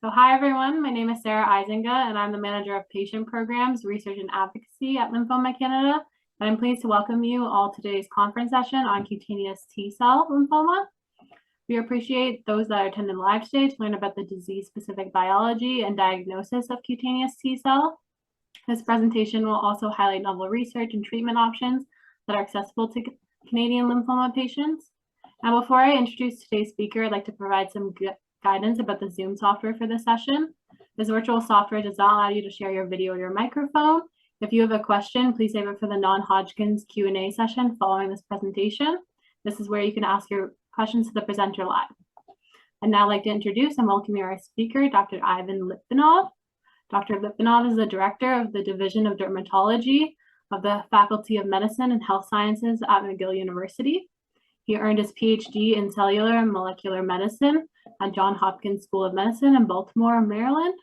So hi everyone, my name is Sarah Isinga and I'm the Manager of Patient Programs, Research and Advocacy at Lymphoma Canada. And I'm pleased to welcome you all to today's conference session on cutaneous T-cell lymphoma. We appreciate those that are attending live today to learn about the disease-specific biology and diagnosis of cutaneous T-cell. This presentation will also highlight novel research and treatment options that are accessible to Canadian lymphoma patients. Now, before I introduce today's speaker, I'd like to provide some guidance about the Zoom software for this session. This virtual software does not allow you to share your video or your microphone. If you have a question, please save it for the non-Hodgkin's Q&A session following this presentation. This is where you can ask your questions to the presenter live. I'd now like to introduce and welcome our speaker, Dr. Ivan Litvinov. Dr. Litvinov is the Director of the Division of Dermatology of the Faculty of Medicine and Health Sciences at McGill University. He earned his PhD in cellular and molecular medicine at Johns Hopkins School of Medicine in Baltimore, Maryland,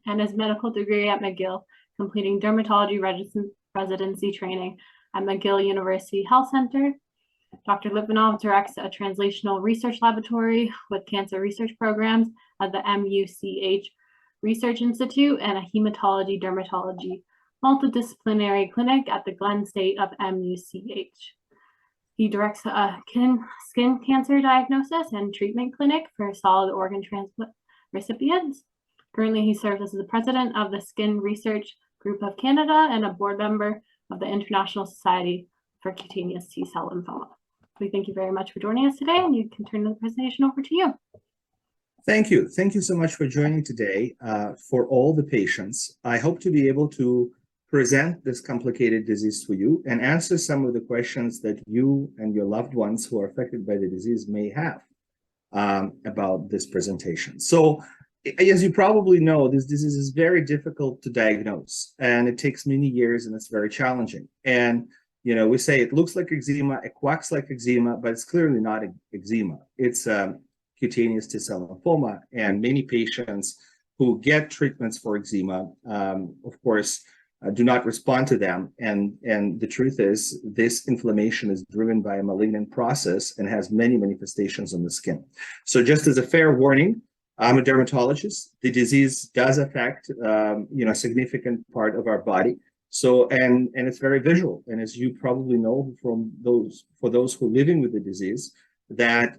and his medical degree at McGill, completing dermatology residency training at McGill University Health Center. Dr. Litvinov directs a translational research laboratory with cancer research programs at the MUCH Research Institute and a hematology dermatology multidisciplinary clinic at the Glen State of MUCH. He directs a skin cancer diagnosis and treatment clinic for solid organ transplant recipients. Currently, he serves as the president of the Skin Research Group of Canada and a board member of the International Society for Cutaneous T-cell Lymphoma. We thank you very much for joining us today, and you can turn the presentation over to you. Thank you. Thank you so much for joining today for all the patients. I hope to be able to present this complicated disease to you and answer some of the questions that you and your loved ones who are affected by the disease may have about this presentation. So, as you probably know, this disease is very difficult to diagnose, and it takes many years, and it's very challenging. And, you know, we say it looks like eczema, it quacks like eczema, but it's clearly not eczema. It's cutaneous T-cell lymphoma, and many patients who get treatments for eczema, of course, do not respond to them. And the truth is, this inflammation is driven by a malignant process and has many manifestations on the skin. So just as a fair warning, I'm a dermatologist. The disease does affect, a significant part of our body. So, and it's very visual. And as you probably know for those who are living with the disease, that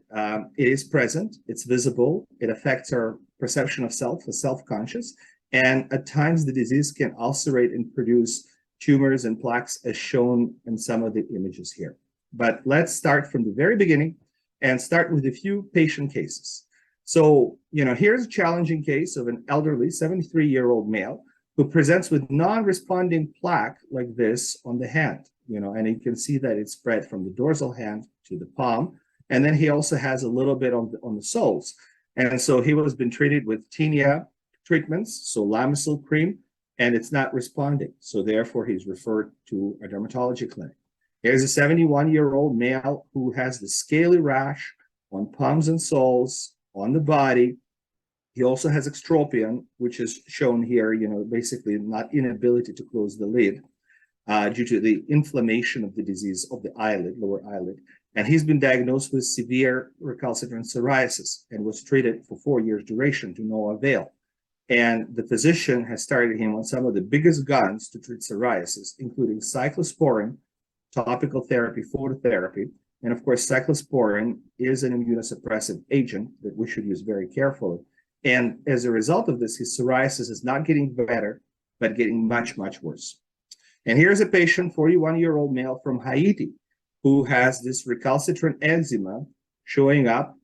it is present, it's visible, it affects our perception of self, the self-conscious. And at times, the disease can ulcerate and produce tumors and plaques, as shown in some of the images here. But let's start from the very beginning and start with a few patient cases. So, here's a challenging case of an elderly 73-year-old male who presents with non-responding plaque like this on the hand, and you can see that it's spread from the dorsal hand to the palm. And then he also has a little bit on the soles. And so he was been treated with tinea treatments, so Lamisil cream, and it's not responding. So therefore, he's referred to a dermatology clinic. Here's a 71-year-old male who has the scaly rash on palms and soles, on the body. He also has extropion, which is shown here, basically not inability to close the lid due to the inflammation of the disease of the eyelid, lower eyelid. And he's been diagnosed with severe recalcitrant psoriasis and was treated for 4 years duration to no avail. And the physician has started him on some of the biggest guns to treat psoriasis, including cyclosporin, topical therapy, phototherapy. And of course, cyclosporin is an immunosuppressive agent that we should use very carefully. And as a result of this, his psoriasis is not getting better, but getting much, much worse. And here's a patient, 41-year-old male from Haiti, who has this recalcitrant eczema showing up,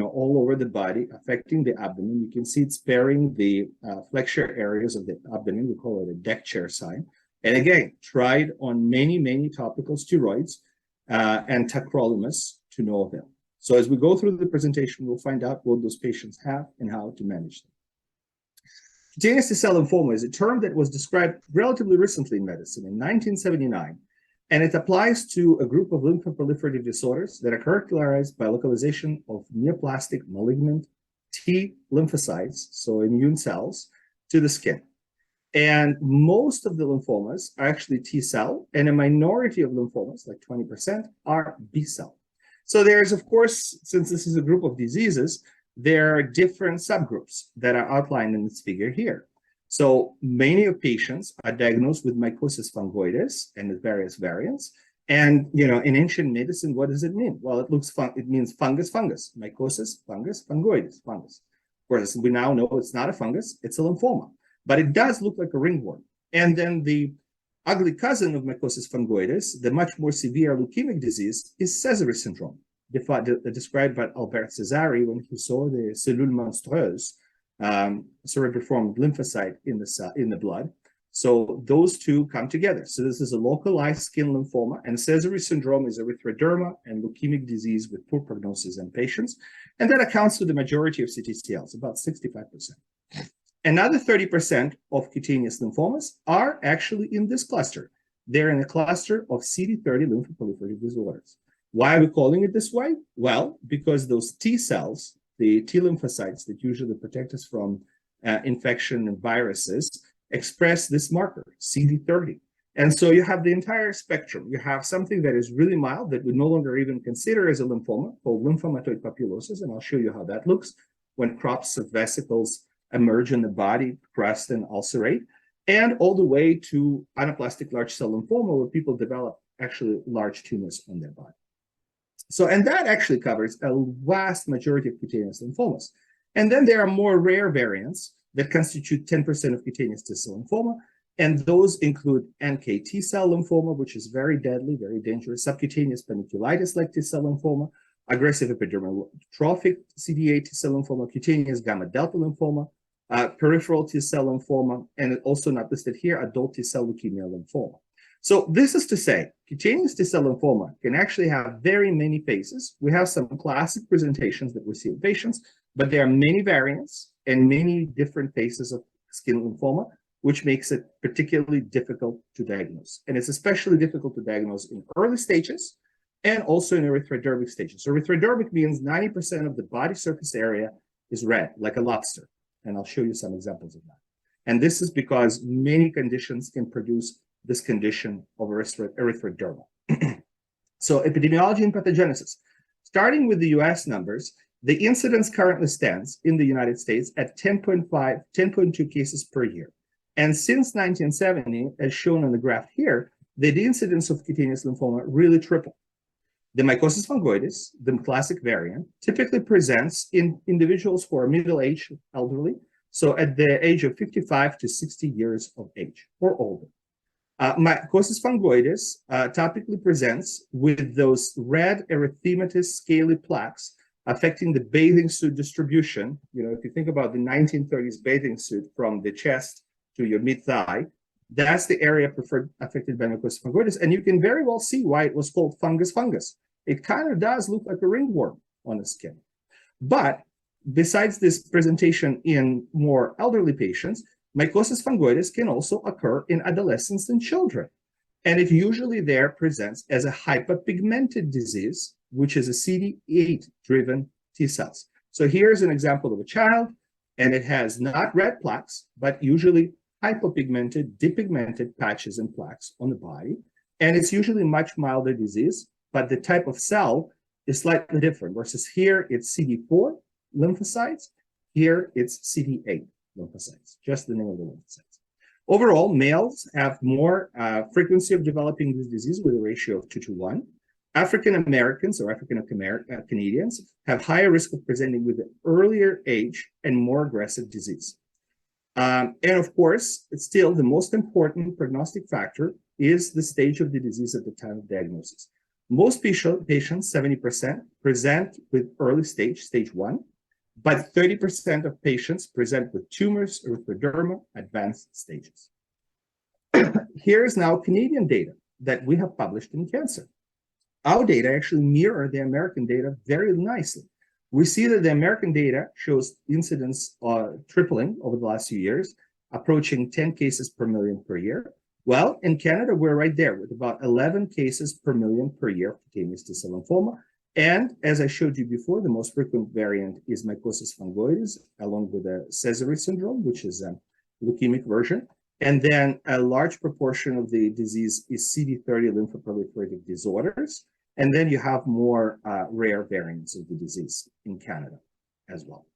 all over the body, affecting the abdomen. You can see it sparing the flexure areas of the abdomen. We call it a deck chair sign. And again, tried on many, many topical steroids and tacrolimus to no avail. So as we go through the presentation, we'll find out what those patients have and how to manage them. Cutaneous T-cell lymphoma is a term that was described relatively recently in medicine in 1979. And it applies to a group of lymphoproliferative disorders that are characterized by localization of neoplastic malignant T lymphocytes, so immune cells, to the skin. And most of the lymphomas are actually T cell, and a minority of lymphomas, like 20%, are B cell. So there's, of course, since this is a group of diseases, there are different subgroups that are outlined in this figure here. So many of patients are diagnosed with mycosis fungoides and the various variants. And, in ancient medicine, what does it mean? Well, it means fungus, mycosis, fungus, fungoides, fungus. Of course, we now know it's not a fungus, it's a lymphoma, but it does look like a ringworm. And then the ugly cousin of mycosis fungoides, the much more severe leukemic disease, is Sézary syndrome, described by Albert Cesari when he saw the cellule monstreuse, cerebriform lymphocyte in the blood. So those two come together. So this is a localized skin lymphoma, and Sézary syndrome is erythroderma and leukemic disease with poor prognosis in patients. And that accounts for the majority of CTCLs, about 65%. Another 30% of cutaneous lymphomas are actually in this cluster. They're in a cluster of CD30 lymphoproliferative disorders. Why are we calling it this way? Well, because those T cells, the T lymphocytes that usually protect us from infection and viruses, express this marker, CD30. And so you have the entire spectrum. You have something that is really mild that we no longer even consider as a lymphoma, called lymphomatoid papulosis, and I'll show you how that looks when crops of vesicles emerge in the body, crust and ulcerate, and all the way to anaplastic large cell lymphoma, where people develop actually large tumors on their body. So, and that actually covers a vast majority of cutaneous lymphomas. And then there are more rare variants that constitute 10% of cutaneous T-cell lymphoma, and those include NK T-cell lymphoma, which is very deadly, very dangerous, subcutaneous panniculitis-like T-cell lymphoma, aggressive epidermotrophic CD8 T-cell lymphoma, cutaneous gamma delta lymphoma, peripheral T-cell lymphoma, and also not listed here, adult T-cell leukemia lymphoma. So this is to say, cutaneous T-cell lymphoma can actually have very many phases. We have some classic presentations that we see in patients, but there are many variants and many different phases of skin lymphoma, which makes it particularly difficult to diagnose. And it's especially difficult to diagnose in early stages and also in erythrodermic stages. So erythrodermic means 90% of the body surface area is red, like a lobster. And I'll show you some examples of that. And this is because many conditions can produce this condition of erythroderma. So epidemiology and pathogenesis. Starting with the US numbers, the incidence currently stands in the United States at 10.2 cases per year. And since 1970, as shown on the graph here, the incidence of cutaneous lymphoma really tripled. The mycosis fungoides, the classic variant, typically presents in individuals who are middle-aged, elderly, so at the age of 55 to 60 years of age or older. Mycosis fungoides typically presents with those red erythematous scaly plaques affecting the bathing suit distribution. If you think about the 1930s bathing suit from the chest to your mid-thigh, that's the area affected by mycosis fungoides, and you can very well see why it was called fungus. It kind of does look like a ringworm on the skin. But besides this presentation in more elderly patients, mycosis fungoides can also occur in adolescents and children. And it usually there presents as a hyperpigmented disease, which is a CD8-driven T cells. So here's an example of a child, and it has not red plaques, but usually hypopigmented, depigmented patches and plaques on the body. And it's usually much milder disease, but the type of cell is slightly different, versus here it's CD4 lymphocytes, here it's CD8 lymphocytes, just the name of the lymphocytes. Overall, males have more frequency of developing this disease with a ratio of 2:1. African Americans or African Canadians have higher risk of presenting with an earlier age and more aggressive disease. And of course, it's still the most important prognostic factor is the stage of the disease at the time of diagnosis. Most patients, 70%, present with early stage 1, but 30% of patients present with tumors, erythroderma, advanced stages. Here's now Canadian data that we have published in Cancer. Our data actually mirror the American data very nicely. We see that the American data shows incidence tripling over the last few years, approaching 10 cases per million per year. Well, in Canada, we're right there with about 11 cases per million per year of cutaneous T-cell lymphoma. And as I showed you before, the most frequent variant is mycosis fungoides, along with the Sézary syndrome, which is a leukemic version. And then a large proportion of the disease is CD30 lymphoproliferative disorders. And then you have more rare variants of the disease in Canada. as well.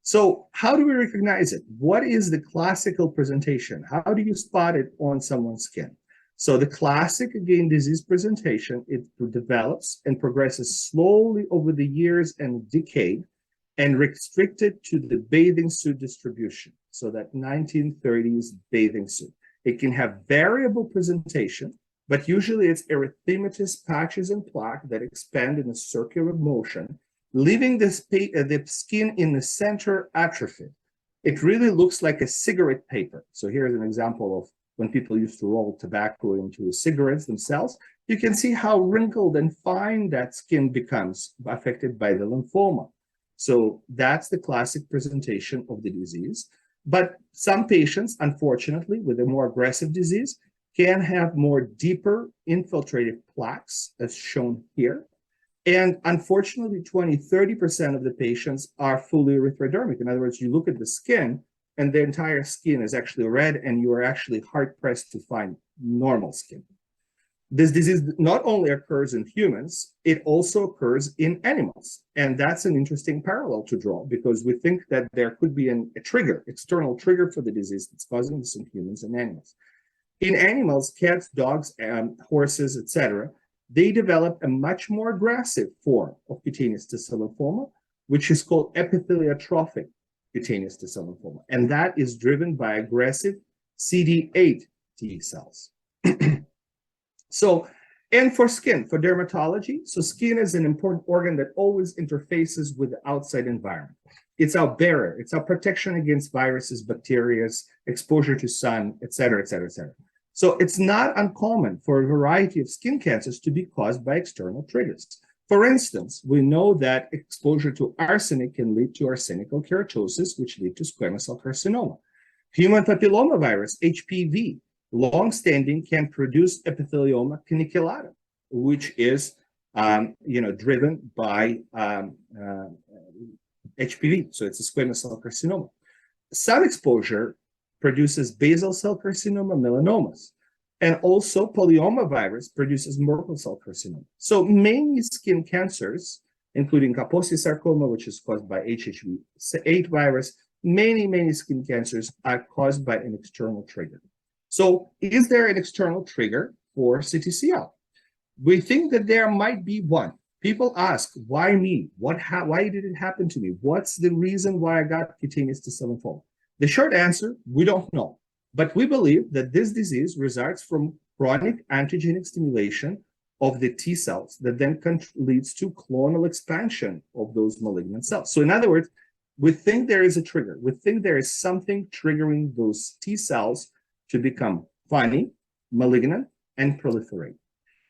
So how do we recognize it? What is the classical presentation? How do you spot it on someone's skin? So the classic, again, disease presentation, it develops and progresses slowly over the years and decade and restricted to the bathing suit distribution. So that 1930s bathing suit. It can have variable presentation, but usually it's erythematous patches and plaque that expand in a circular motion, leaving the skin in the center atrophied. It really looks like a cigarette paper. So here's an example of when people used to roll tobacco into cigarettes themselves. You can see how wrinkled and fine that skin becomes affected by the lymphoma. So that's the classic presentation of the disease. But some patients, unfortunately, with a more aggressive disease, can have more deeper infiltrative plaques, as shown here. And unfortunately, 20–30% of the patients are fully erythrodermic. In other words, you look at the skin, and the entire skin is actually red, and you are actually hard-pressed to find normal skin. This disease not only occurs in humans, it also occurs in animals. And that's an interesting parallel to draw, because we think that there could be a trigger, external trigger for the disease that's causing this in humans and animals. In animals, cats, dogs, horses, etc., they develop a much more aggressive form of cutaneous T-cell lymphoma, which is called epitheliotrophic cutaneous T-cell lymphoma. And that is driven by aggressive CD8 T cells. So, and for skin, for dermatology, so skin is an important organ that always interfaces with the outside environment. It's our barrier, it's our protection against viruses, bacteria, exposure to sun, et cetera, et cetera, et cetera. So it's not uncommon for a variety of skin cancers to be caused by external triggers. For instance, we know that exposure to arsenic can lead to arsenical keratosis, which lead to squamous cell carcinoma. Human papillomavirus, HPV, long-standing, can produce epithelioma caniculatum, which is driven by HPV. So it's a squamous cell carcinoma. Sun exposure produces basal cell carcinoma, melanomas. And also polyomavirus produces Merkel cell carcinoma. So many skin cancers, including Kaposi sarcoma, which is caused by HHV8 virus, many skin cancers are caused by an external trigger. So is there an external trigger for CTCL? We think that there might be one. People ask, why me? Why did it happen to me? What's the reason why I got cutaneous T-cell lymphoma? The short answer, we don't know. But we believe that this disease results from chronic antigenic stimulation of the T cells that then leads to clonal expansion of those malignant cells. So in other words, we think there is a trigger. We think there is something triggering those T cells to become funny, malignant, and proliferate.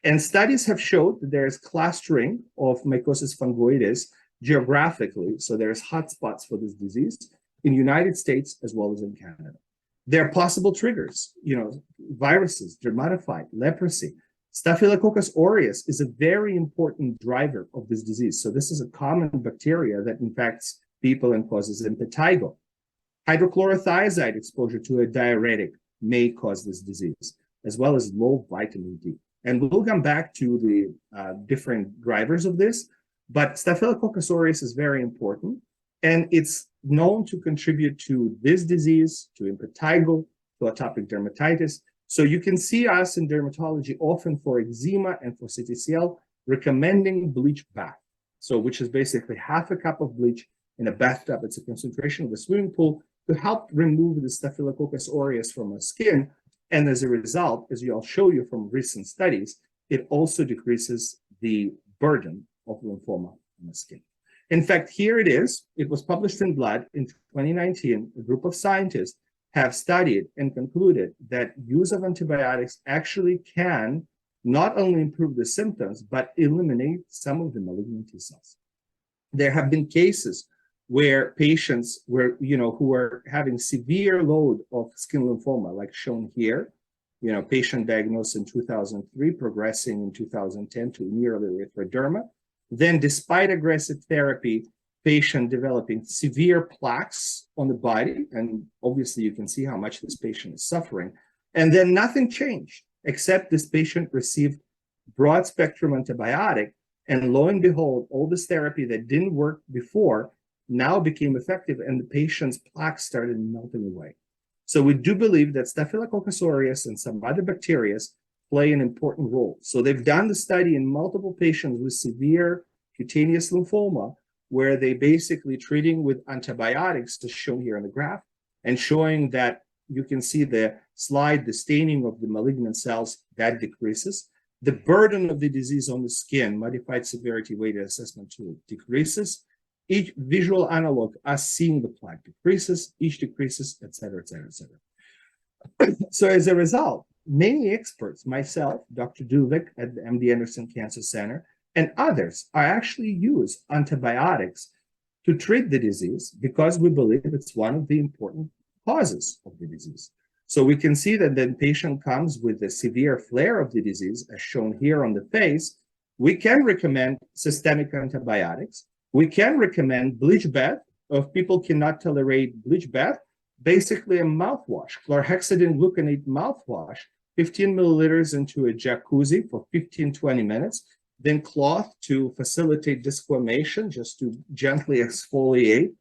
And studies have showed that there is clustering of mycosis fungoides geographically. So there's hotspots for this disease in the United States as well as in Canada. There are possible triggers, viruses, dermatophyte, leprosy. Staphylococcus aureus is a very important driver of this disease. So this is a common bacteria that infects people and causes impetigo. Hydrochlorothiazide exposure to a diuretic may cause this disease, as well as low vitamin D. And we'll come back to the different drivers of this, but Staphylococcus aureus is very important. And it's known to contribute to this disease, to impetigo, to atopic dermatitis. So you can see us in dermatology often for eczema and for CTCL recommending bleach bath. So which is basically half a cup of bleach in a bathtub. It's a concentration of a swimming pool to help remove the Staphylococcus aureus from our skin. And as a result, as I'll show you from recent studies, it also decreases the burden of lymphoma on the skin. In fact, here it is. It was published in Blood in 2019. A group of scientists have studied and concluded that use of antibiotics actually can not only improve the symptoms, but eliminate some of the malignant T cells. There have been cases where patients who are having severe load of skin lymphoma, like shown here, patient diagnosed in 2003, progressing in 2010 to nearly erythroderma. Then, despite aggressive therapy, patient developing severe plaques on the body, and obviously you can see how much this patient is suffering. And then nothing changed, except this patient received broad spectrum antibiotic, and lo and behold, all this therapy that didn't work before now became effective and the patient's plaques started melting away. So we do believe that Staphylococcus aureus and some other bacteria play an important role. So they've done the study in multiple patients with severe cutaneous lymphoma, where they basically treating with antibiotics, as shown here on the graph, and showing that you can see the slide, the staining of the malignant cells, that decreases. The burden of the disease on the skin, modified severity weighted assessment tool, decreases. Each visual analog, us seeing the plaque, decreases, each decreases, et cetera, et cetera, et cetera. So as a result, many experts, myself, Dr. Duvik at the MD Anderson Cancer Center, and others are actually use antibiotics to treat the disease because we believe it's one of the important causes of the disease. So we can see that the patient comes with a severe flare of the disease, as shown here on the face. We can recommend systemic antibiotics. We can recommend bleach bath. If people cannot tolerate bleach bath, basically a mouthwash, chlorhexidine gluconate mouthwash, 15 milliliters into a jacuzzi for 15-20 minutes, then cloth to facilitate disformation, just to gently exfoliate,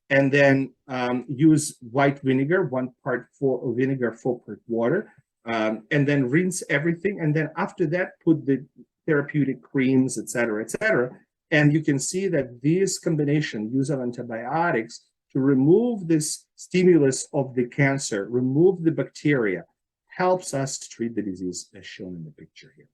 and then use white vinegar, 1 part for vinegar, 4 part water, and then rinse everything. And then after that, put the therapeutic creams, et cetera, et cetera. And you can see that this combination, use of antibiotics to remove this stimulus of the cancer, remove the bacteria, helps us treat the disease as shown in the picture here.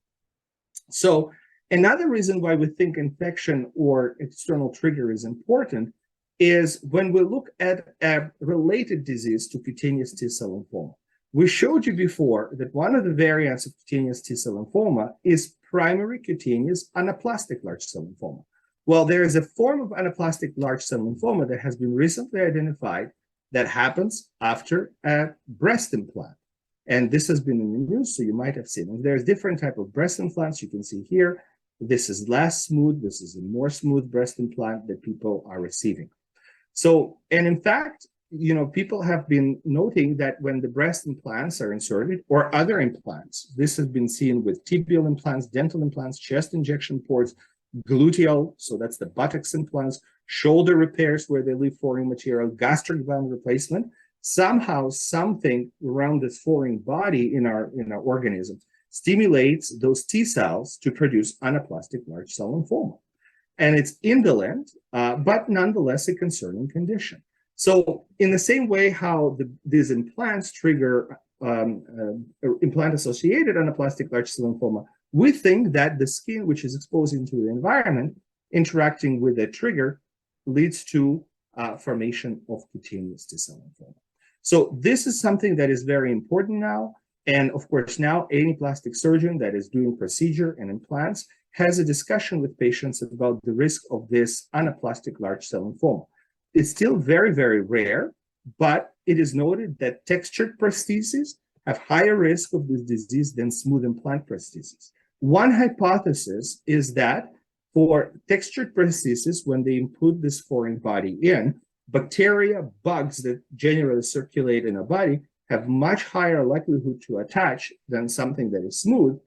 So another reason why we think infection or external trigger is important is when we look at a related disease to cutaneous T-cell lymphoma. We showed you before that one of the variants of cutaneous T-cell lymphoma is primary cutaneous anaplastic large cell lymphoma. Well, there is a form of anaplastic large cell lymphoma that has been recently identified that happens after a breast implant. And this has been in the news, so you might have seen it. There's different type of breast implants you can see here. This is less smooth. This is a more smooth breast implant that people are receiving. So, and in fact, you know, people have been noting that when the breast implants are inserted or other implants, this has been seen with tibial implants, dental implants, chest injection ports, gluteal, so that's the buttocks implants, shoulder repairs where they leave foreign material, gastric band replacement. Somehow something around this foreign body in our organism stimulates those T cells to produce anaplastic large cell lymphoma. And it's indolent, but nonetheless a concerning condition. So in the same way how these implants trigger implant-associated anaplastic large cell lymphoma, we think that the skin, which is exposed into the environment, interacting with a trigger, leads to formation of cutaneous T-cell lymphoma. So this is something that is very important now. And of course, now any plastic surgeon that is doing procedure and implants has a discussion with patients about the risk of this anaplastic large cell lymphoma. It's still very, very rare, but it is noted that textured prostheses have higher risk of this disease than smooth implant prostheses. One hypothesis is that for textured prostheses, when they put this foreign body in, bacteria, bugs that generally circulate in a body have much higher likelihood to attach than something that is smooth,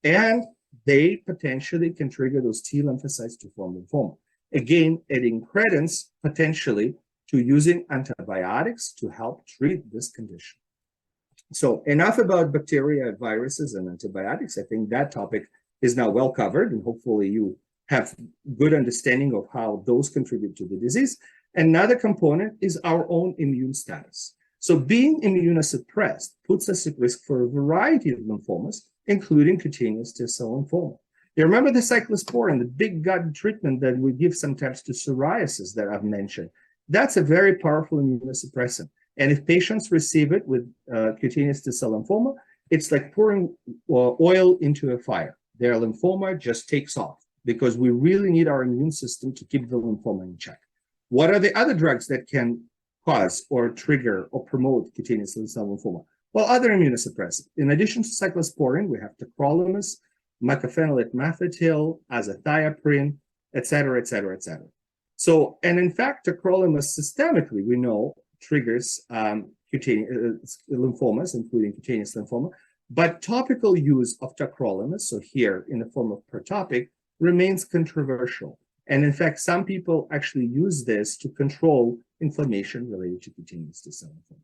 and they potentially can trigger those T lymphocytes to form lymphoma. Again, adding credence potentially to using antibiotics to help treat this condition. So enough about bacteria, viruses, and antibiotics. I think that topic is now well covered, and hopefully you have good understanding of how those contribute to the disease. Another component is our own immune status. So being immunosuppressed puts us at risk for a variety of lymphomas, including cutaneous T-cell lymphoma. You remember the cyclosporin, the big gut treatment that we give sometimes to psoriasis that I've mentioned. That's a very powerful immunosuppressant. And if patients receive it with cutaneous T-cell lymphoma, it's like pouring oil into a fire. Their lymphoma just takes off because we really need our immune system to keep the lymphoma in check. What are the other drugs that can cause or trigger or promote cutaneous T-cell lymphoma? Well, other immunosuppressants. In addition to cyclosporin, we have tacrolimus, mycophenolate methactyl, azathioprine, et cetera, et cetera, et cetera. So, and in fact, tacrolimus systemically, we know, triggers cutaneous lymphomas, including cutaneous lymphoma, but topical use of tacrolimus, so here in the form of protopic, remains controversial. And in fact, some people actually use this to control inflammation related to cutaneous T-cell lymphoma.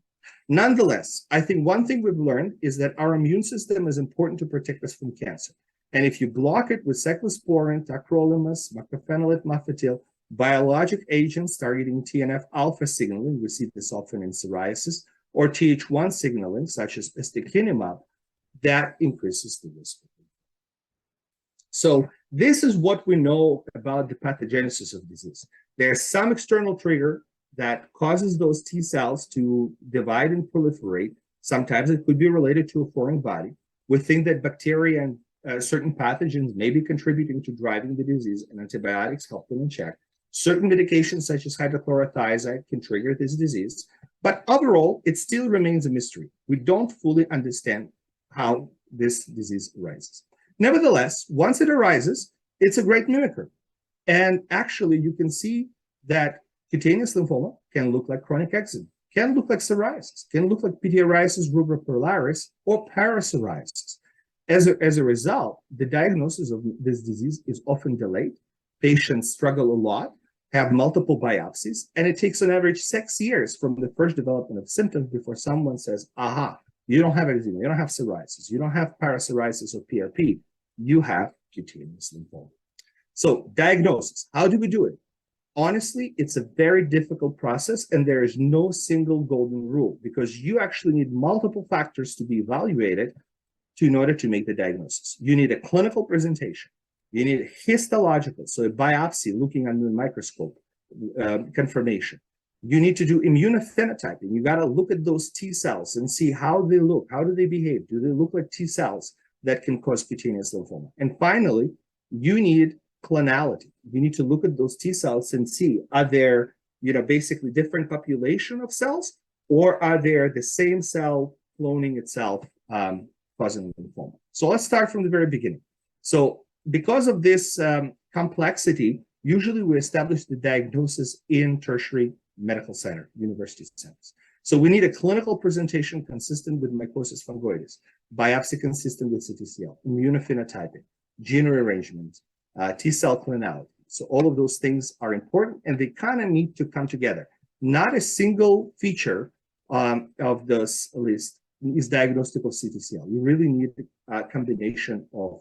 Nonetheless, I think one thing we've learned is that our immune system is important to protect us from cancer. And if you block it with cyclosporin, tacrolimus, mycophenolate mofetil, biologic agents targeting TNF-alpha signaling, we see this often in psoriasis, or Th1 signaling, such as ustekinumab, that increases the risk. So this is what we know about the pathogenesis of disease. There's some external trigger that causes those T cells to divide and proliferate. Sometimes it could be related to a foreign body. We think that bacteria and certain pathogens may be contributing to driving the disease, and antibiotics help them in check. Certain medications, such as hydrochlorothiazide, can trigger this disease. But overall, it still remains a mystery. We don't fully understand how this disease arises. Nevertheless, once it arises, it's a great mimicker. And actually, you can see that cutaneous lymphoma can look like chronic eczema, can look like psoriasis, can look like pityriasis rubra pilaris or parapsoriasis. As a result, the diagnosis of this disease is often delayed. Patients struggle a lot, have multiple biopsies, and it takes on average 6 years from the first development of symptoms before someone says, aha, you don't have eczema, you don't have psoriasis, you don't have parapsoriasis or PRP, you have cutaneous lymphoma. So diagnosis, how do we do it? Honestly, it's a very difficult process, and there is no single golden rule because you actually need multiple factors to be evaluated in order to make the diagnosis. You need a clinical presentation. You need a histological, so a biopsy looking under the microscope, confirmation. You need to do immunophenotyping. You got to look at those T cells and see how they look. How do they behave? Do they look like T cells that can cause cutaneous lymphoma? And finally, you need clonality. You need to look at those T cells and see, are there, basically different population of cells, or are there the same cell cloning itself, causing lymphoma? So let's start from the very beginning. So because of this complexity, usually we establish the diagnosis in tertiary medical center, university centers. So we need a clinical presentation consistent with mycosis fungoides, biopsy consistent with CTCL, immunophenotyping, gene rearrangement, T cell clonality. So all of those things are important, and they kind of need to come together. Not a single feature of this list is diagnostic of CTCL. You really need a combination of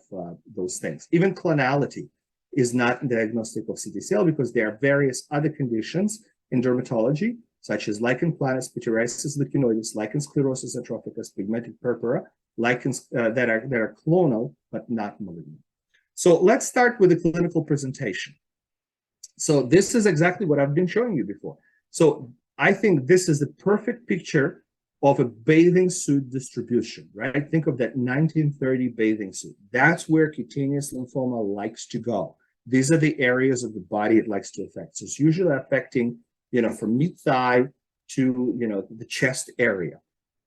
those things. Even clonality is not diagnostic of CTCL because there are various other conditions in dermatology, such as lichen planus, pityriasis lichenoides, lichen sclerosus atrophicus, pigmented purpura, lichens that are clonal but not malignant. So let's start with the clinical presentation. So this is exactly what I've been showing you before. So I think this is the perfect picture of a bathing suit distribution, right? Think of that 1930 bathing suit. That's where cutaneous lymphoma likes to go. These are the areas of the body it likes to affect. So it's usually affecting, from mid-thigh to, the chest area.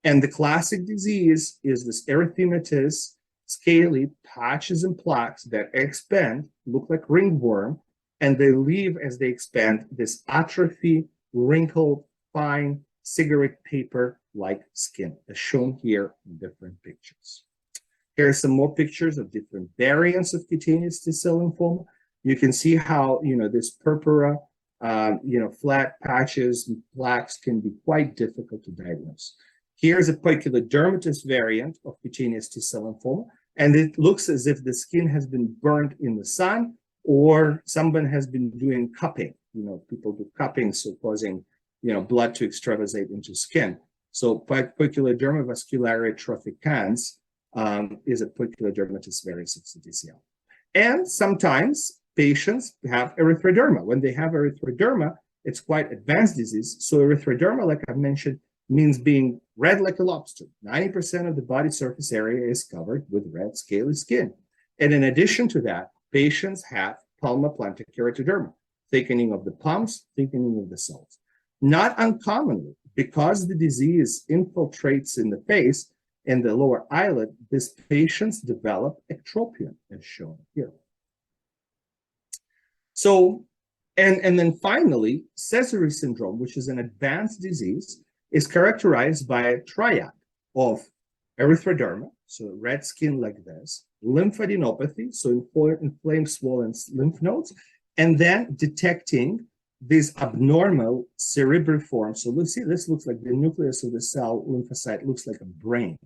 And the classic disease is this erythematous, scaly patches and plaques that expand, look like ringworm, and they leave as they expand this atrophy, wrinkled, fine, cigarette paper-like skin, as shown here in different pictures. Here are some more pictures of different variants of cutaneous T-cell lymphoma. You can see how, this purpura, flat patches and plaques can be quite difficult to diagnose. Here's a poikilodermatous variant of cutaneous T-cell lymphoma, and it looks as if the skin has been burnt in the sun, or someone has been doing cupping. People do cupping, so causing, blood to extravasate into skin. So poikiloderma vascularis atrophicaans is a poikilodermatous variant of CTCL. And sometimes patients have erythroderma. When they have erythroderma, it's quite advanced disease. So erythroderma, like I've mentioned, means being red like a lobster. 90% of the body surface area is covered with red scaly skin. And in addition to that, patients have palmoplantar keratoderma, thickening of the palms, thickening of the soles. Not uncommonly, because the disease infiltrates in the face and the lower eyelid, these patients develop ectropion, as shown here. So, and then finally, Sézary syndrome, which is an advanced disease, is characterized by a triad of erythroderma, so red skin like this, lymphadenopathy, so inflamed swollen lymph nodes, and then detecting these abnormal cerebriform. So let's see, this looks like the nucleus of the cell lymphocyte looks like a brain.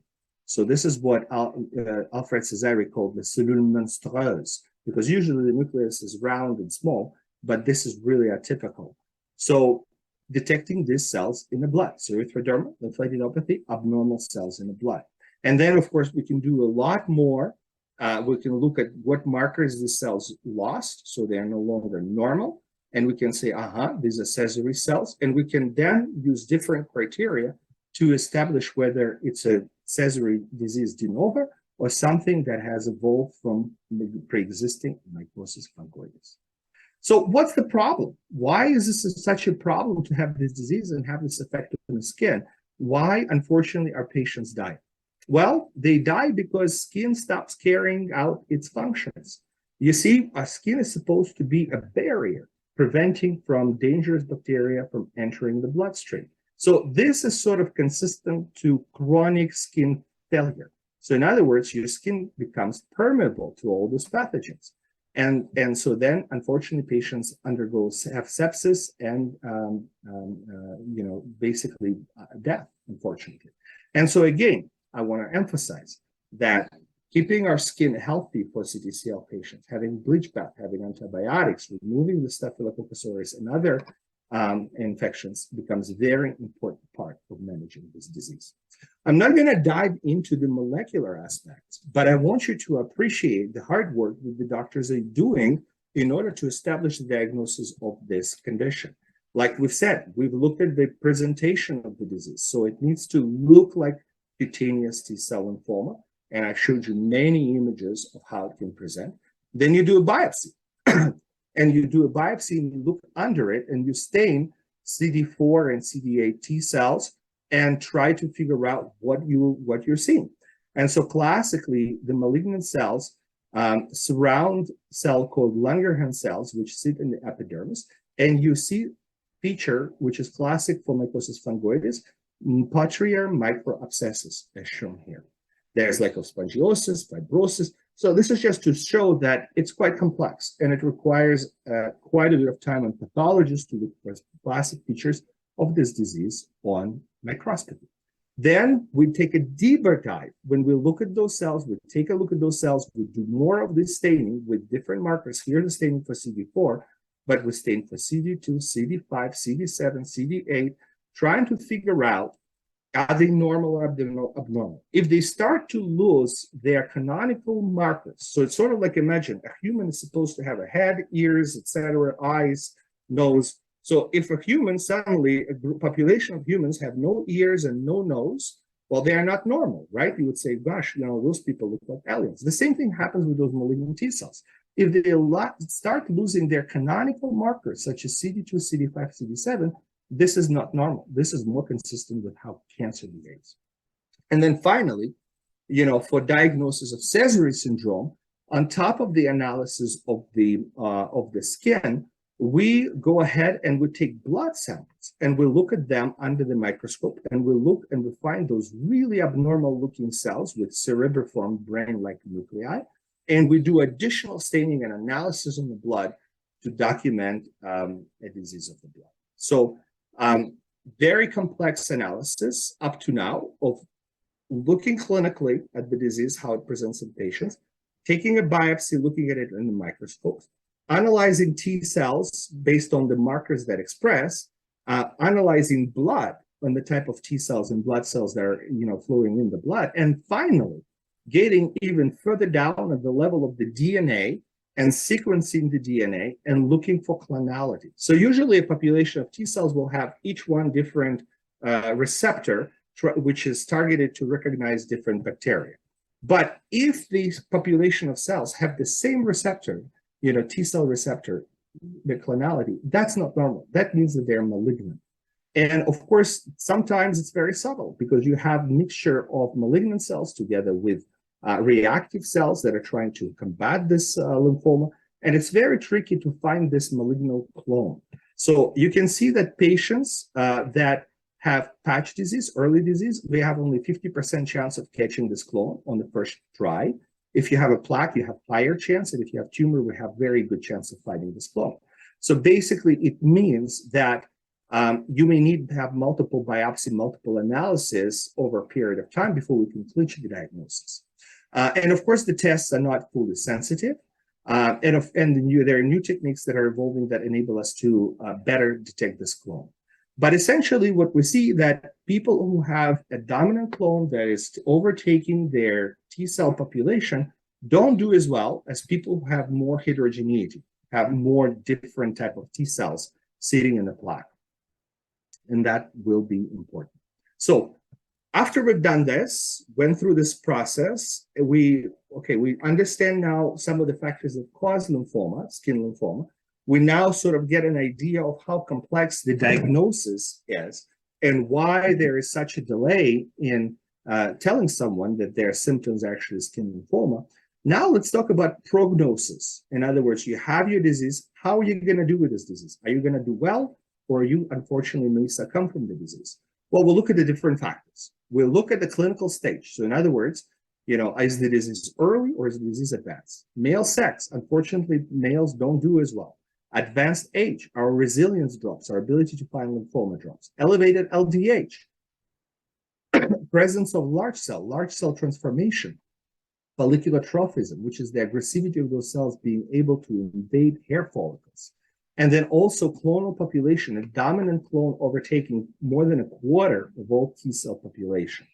So this is what Alfred Cesari called the cellule monstreuse, because usually the nucleus is round and small, but this is really atypical. So detecting these cells in the blood, so erythrodermal lymphadenopathy, abnormal cells in the blood. And then, of course, we can do a lot more. We can look at what markers the cells lost, so they are no longer normal. And we can say, these are Sézary cells. And we can then use different criteria to establish whether it's a Sézary disease de novo or something that has evolved from the pre-existing mycosis fungoides. So what's the problem? Why is this such a problem to have this disease and have this effect on the skin? Why, unfortunately, our patients die? Well, they die because skin stops carrying out its functions. You see, our skin is supposed to be a barrier preventing from dangerous bacteria from entering the bloodstream. So this is sort of consistent to chronic skin failure. So in other words, your skin becomes permeable to all those pathogens. And so then, unfortunately, patients have sepsis and, basically death, unfortunately. And so again, I want to emphasize that keeping our skin healthy for CTCL patients, having bleach bath, having antibiotics, removing the Staphylococcus aureus and other infections becomes a very important part of managing this disease. I'm not going to dive into the molecular aspects, but I want you to appreciate the hard work that the doctors are doing in order to establish the diagnosis of this condition. Like we've said, we've looked at the presentation of the disease. So it needs to look like cutaneous T-cell lymphoma. And I showed you many images of how it can present. Then you do a biopsy. And you do a biopsy and you look under it and you stain CD4 and CD8 T cells and try to figure out what you're seeing. And so classically, the malignant cells surround a cell called Langerhans cells, which sit in the epidermis, and you see feature, which is classic for mycosis fungoides, patria microabscesses, as shown here. There's leukospongiosis, fibrosis. So this is just to show that it's quite complex and it requires quite a bit of time on pathologists to look for classic features of this disease on microscopy. Then we take a deeper dive. When we look at those cells, we take a look at those cells, we do more of this staining with different markers. Here's the staining for CD4, but we stain for CD2, CD5, CD7, CD8, trying to figure out, are they normal or abnormal? If they start to lose their canonical markers, so it's sort of like, imagine a human is supposed to have a head, ears, etc., eyes, nose. So if a human suddenly, a population of humans have no ears and no nose, well, they are not normal, right? You would say, gosh, those people look like aliens. The same thing happens with those malignant T cells. If they start losing their canonical markers, such as CD2, CD5, CD7, this is not normal. This is more consistent with how cancer behaves. And then finally, for diagnosis of Sézary syndrome, on top of the analysis of the skin, we go ahead and we take blood samples and we look at them under the microscope and we look and we find those really abnormal looking cells with cerebriform brain-like nuclei. And we do additional staining and analysis in the blood to document a disease of the blood. So very complex analysis up to now of looking clinically at the disease, how it presents in patients, taking a biopsy, looking at it in the microscope, analyzing T cells based on the markers that express, analyzing blood on the type of T cells and blood cells that are flowing in the blood, and finally getting even further down at the level of the DNA and sequencing the DNA and looking for clonality. So usually a population of T cells will have each one different receptor, which is targeted to recognize different bacteria. But if the population of cells have the same receptor, T cell receptor, the clonality, that's not normal. That means that they're malignant. And of course, sometimes it's very subtle because you have mixture of malignant cells together with reactive cells that are trying to combat this lymphoma. And it's very tricky to find this malignant clone. So you can see that patients that have patch disease, early disease, they have only 50% chance of catching this clone on the first try. If you have a plaque, you have higher chance, and if you have tumor, we have very good chance of finding this clone. So basically, it means that you may need to have multiple biopsy, multiple analysis over a period of time before we can clinch the diagnosis. And of course, the tests are not fully sensitive. There are new techniques that are evolving that enable us to better detect this clone. But essentially, what we see that people who have a dominant clone that is overtaking their T cell population don't do as well as people who have more heterogeneity, have more different type of T cells sitting in the plaque. And that will be important. So after we've done this, went through this process, we understand now some of the factors that cause lymphoma, skin lymphoma. We now sort of get an idea of how complex the diagnosis is and why there is such a delay in telling someone that their symptoms are actually skin lymphoma. Now let's talk about prognosis. In other words, you have your disease. How are you going to do with this disease? Are you going to do well, or you unfortunately may succumb from the disease? Well, we'll look at the different factors. We'll look at the clinical stage. So in other words, is the disease early or is the disease advanced? Male sex, unfortunately, males don't do as well. Advanced age, our resilience drops, our ability to find lymphoma drops. Elevated LDH, presence of large cell transformation, follicular trophism, which is the aggressivity of those cells being able to invade hair follicles. And then also clonal population, a dominant clone overtaking more than a quarter of all T cell population.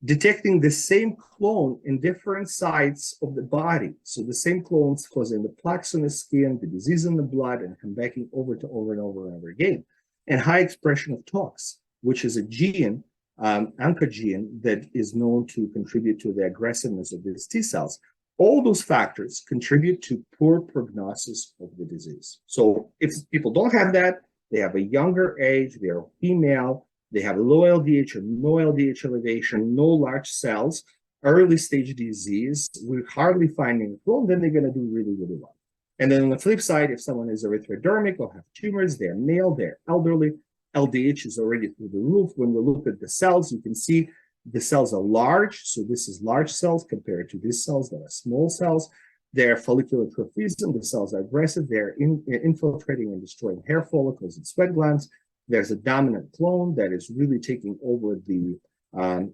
Detecting the same clone in different sites of the body. So the same clones causing the plaques on the skin, the disease in the blood, and come back over and over again. And high expression of TOX, which is a gene, anchor gene, that is known to contribute to the aggressiveness of these T cells. All those factors contribute to poor prognosis of the disease. So if people don't have that, they have a younger age, they're female, they have low LDH or no LDH elevation, no large cells, early stage disease, we're hardly finding a clone, then they're going to do really, really well. And then on the flip side, if someone is erythrodermic or have tumors, they're male, they're elderly, LDH is already through the roof. When we look at the cells, you can see the cells are large, so this is large cells compared to these cells that are small cells. They're follicular trophism, the cells are aggressive, they're infiltrating and destroying hair follicles and sweat glands. There's a dominant clone that is really taking over the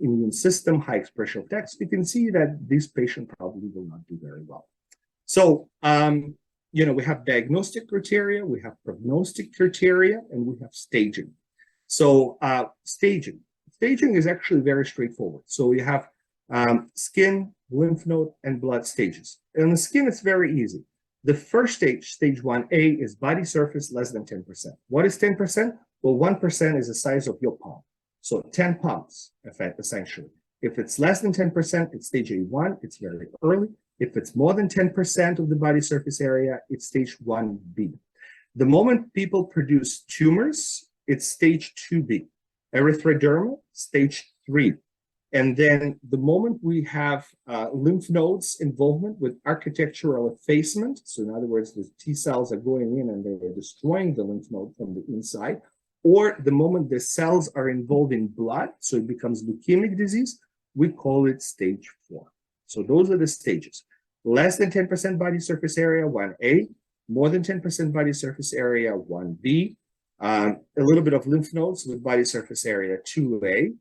immune system, high expression of TOX. You can see that this patient probably will not do very well. So, we have diagnostic criteria, we have prognostic criteria, and we have staging. So, Staging is actually very straightforward. So we have skin, lymph node, and blood stages. In the skin, it's very easy. The first stage, stage 1A, is body surface less than 10%. What is 10%? Well, 1% is the size of your palm. So 10 palms, essentially. If it's less than 10%, it's stage A1, it's very early. If it's more than 10% of the body surface area, it's stage 1B. The moment people produce tumors, it's stage 2B. Erythroderma, stage 3. And then the moment we have lymph nodes involvement with architectural effacement, so in other words, the T cells are going in and they're destroying the lymph node from the inside, or the moment the cells are involved in blood, so it becomes leukemic disease, we call it stage 4. So those are the stages. Less than 10% body surface area, 1A, more than 10% body surface area, 1B, a little bit of lymph nodes with body surface area, 2A.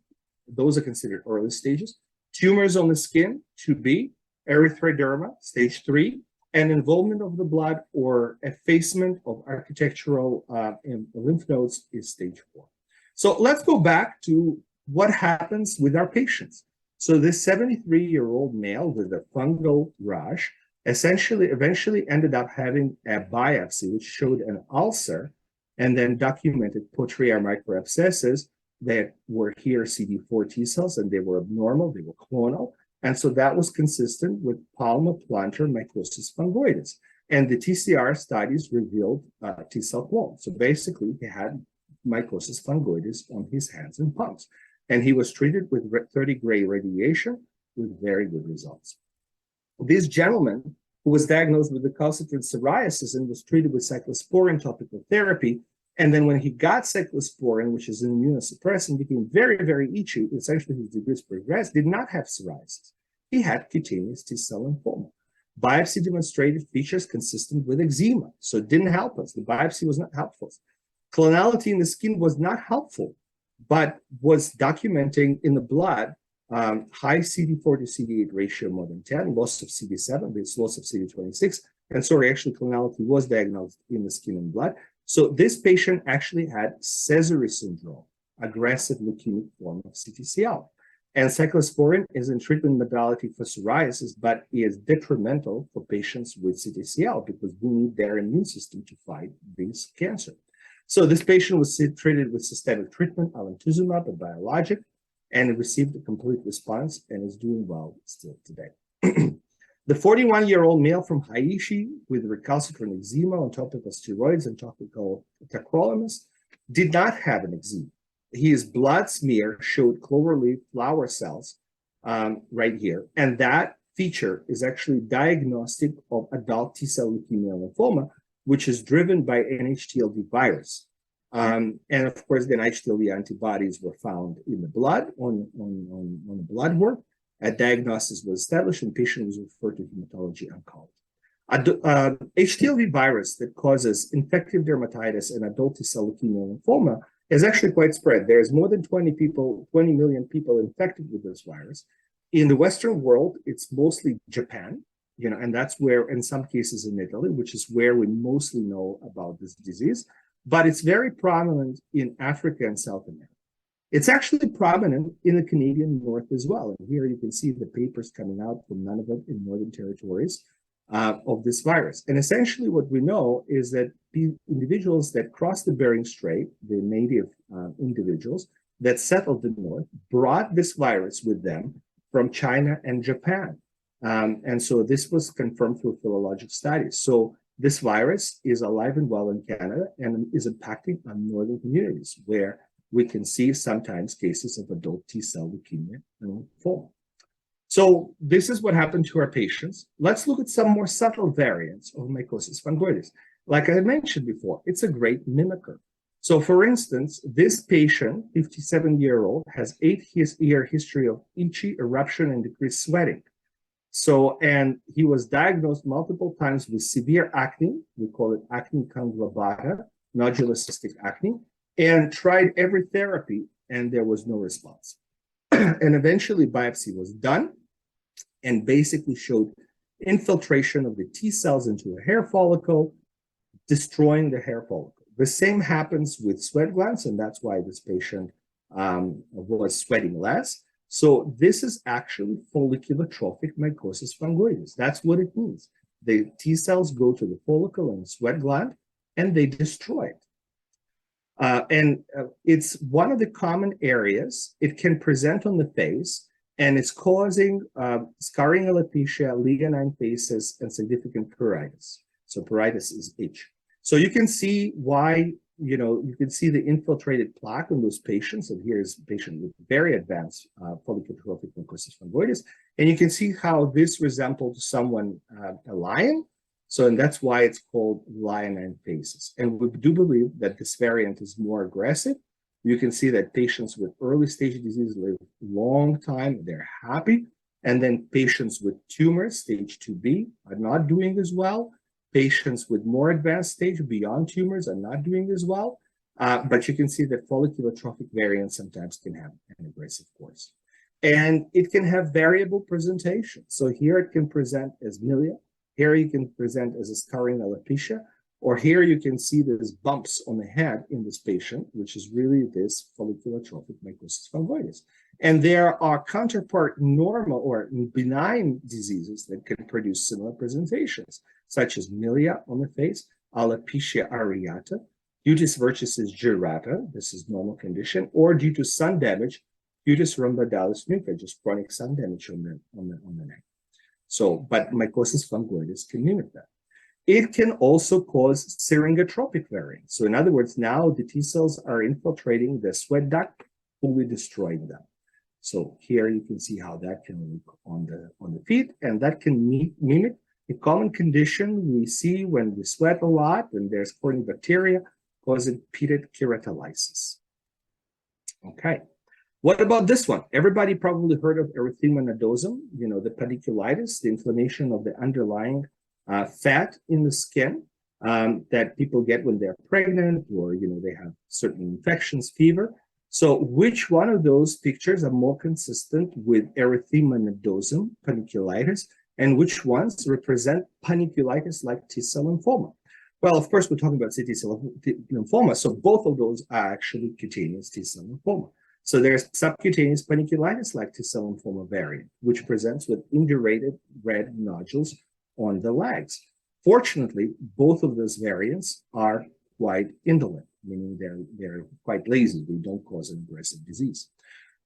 Those are considered early stages. Tumors on the skin, 2B. Erythroderma, stage 3. And involvement of the blood or effacement of architectural lymph nodes is stage 4. So let's go back to what happens with our patients. So this 73-year-old male with a fungal rash eventually ended up having a biopsy, which showed an ulcer, and then documented Portrea microabscesses that were here CD4 T cells, and they were abnormal, they were clonal. And so that was consistent with palmoplantar mycosis fungoides. And the TCR studies revealed T cell clones. So basically, he had mycosis fungoides on his hands and palms. And he was treated with 30 gray radiation with very good results. This gentleman, who was diagnosed with recalcitrant psoriasis and was treated with cyclosporine topical therapy, and then when he got cyclosporine, which is an immunosuppressant, became very, very itchy, essentially his disease progressed, did not have psoriasis. he had cutaneous T-cell lymphoma. Biopsy demonstrated features consistent with eczema, so it didn't help us. The biopsy was not helpful. Clonality in the skin was not helpful, but was documenting in the blood high CD4 to CD8 ratio more than 10, loss of CD7, this loss of CD26, and sorry, actually clonality was diagnosed in the skin and blood. So this patient actually had Sézary syndrome, aggressive leukemic form of CTCL. And cyclosporin is a treatment modality for psoriasis, but is detrimental for patients with CTCL because we need their immune system to fight this cancer. So this patient was treated with systemic treatment, alemtuzumab, a biologic, and received a complete response and is doing well still today. The 41-year-old male from Haiti with recalcitrant eczema on topical steroids and topical tacrolimus did not have an eczema. His blood smear showed cloverleaf flower cells right here. And that feature is actually diagnostic of adult T-cell leukemia lymphoma, which is driven by NHTLV virus. And of course, the NHTLV antibodies were found in the blood on the blood work. A diagnosis was established and the patient was referred to hematology oncology. HTLV virus that causes infective dermatitis and adult T-cell leukemia lymphoma is actually quite spread. There's more than 20 million people infected with this virus. In the Western world, it's mostly Japan, and that's where, in some cases in Italy, which is where we mostly know about this disease, but it's very prominent in Africa and South America. It's actually prominent in the Canadian North as well. And here you can see the papers coming out from Nunavut in Northern Territories of this virus. And essentially what we know is that the individuals that crossed the Bering Strait, the native individuals that settled the North, brought this virus with them from China and Japan. And so this was confirmed through philologic studies. So this virus is alive and well in Canada and is impacting on northern communities where we can see sometimes cases of adult T-cell leukemia and lymphoma. So this is what happened to our patients. Let's look at some more subtle variants of mycosis fungoides. Like I mentioned before, it's a great mimicker. So for instance, this patient, 57-year-old, has 8-year history of itchy, eruption, and decreased sweating. So, and he was diagnosed multiple times with severe acne. We call it acne conglobata, nodular cystic acne, and tried every therapy, and there was no response. And eventually biopsy was done and basically showed infiltration of the T cells into a hair follicle, destroying the hair follicle. The same happens with sweat glands, and that's why this patient was sweating less. So this is actually follicular trophic mycosis fungoides. That's what it means. The T cells go to the follicle and sweat gland, and they destroy it. It's one of the common areas. It can present on the face, and it's causing scarring alopecia, leonine faces, and significant pruritus. So pruritus is itch. So you can see why, you can see the infiltrated plaque in those patients. And here's a patient with very advanced follicular trophic mycosis fungoides. And you can see how this resembled someone, a lion. So, and that's why it's called leonine faces. And we do believe that this variant is more aggressive. You can see that patients with early stage disease live a long time, they're happy. And then patients with tumors, stage 2B, are not doing as well. Patients with more advanced stage beyond tumors are not doing as well. But you can see that follicular trophic variants sometimes can have an aggressive course. And it can have variable presentation. So here it can present as milia. Here you can present as a scarring alopecia, or here you can see there's bumps on the head in this patient, which is really this follicular trophic mycosis fungoides. And there are counterpart normal or benign diseases that can produce similar presentations, such as milia on the face, alopecia areata, cutis verticis gyrata, this is normal condition, or due to sun damage, cutis rhomboidalis nuca, just chronic sun damage on the neck. So, but mycosis fungoides can mimic that. It can also cause syringotropic variants. So in other words, now the T cells are infiltrating the sweat duct, fully destroying them. So here you can see how that can look on the feet, and that can mimic a common condition we see when we sweat a lot and there's corynebacteria causing pitted keratolysis. Okay. What about this one? Everybody probably heard of erythema nodosum, the paniculitis, the inflammation of the underlying fat in the skin that people get when they're pregnant or, they have certain infections, fever. So which one of those pictures are more consistent with erythema nodosum, paniculitis, and which ones represent paniculitis like T-cell lymphoma? Well, of course, we're talking about T-cell lymphoma, so both of those are actually cutaneous T-cell lymphoma. So there's subcutaneous paniculitis like T-cell lymphoma variant, which presents with indurated red nodules on the legs. Fortunately, both of those variants are quite indolent, meaning they're quite lazy. They don't cause an aggressive disease.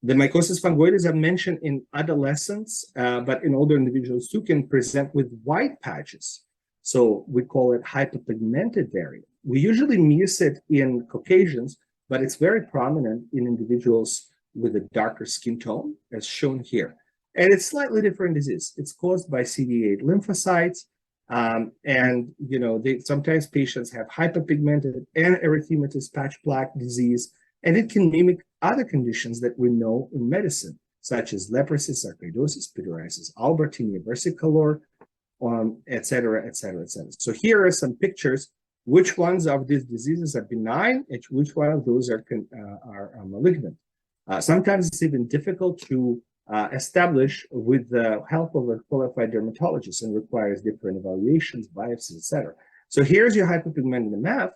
The mycosis fungoides are mentioned in adolescents, but in older individuals too can present with white patches. So we call it hyperpigmented variant. We usually miss it in Caucasians, but it's very prominent in individuals with a darker skin tone, as shown here. And it's slightly different disease. It's caused by CD8 lymphocytes. Sometimes patients have hyperpigmented and erythematous patch plaque disease, and it can mimic other conditions that we know in medicine, such as leprosy, sarcoidosis, pityriasis alba, tinea versicolor, et cetera, et cetera, et cetera. So here are some pictures. Which ones of these diseases are benign and which one of those are malignant? Sometimes it's even difficult to establish with the help of a qualified dermatologist and requires different evaluations, biopsies, etc. So here's your hyperpigmented MF,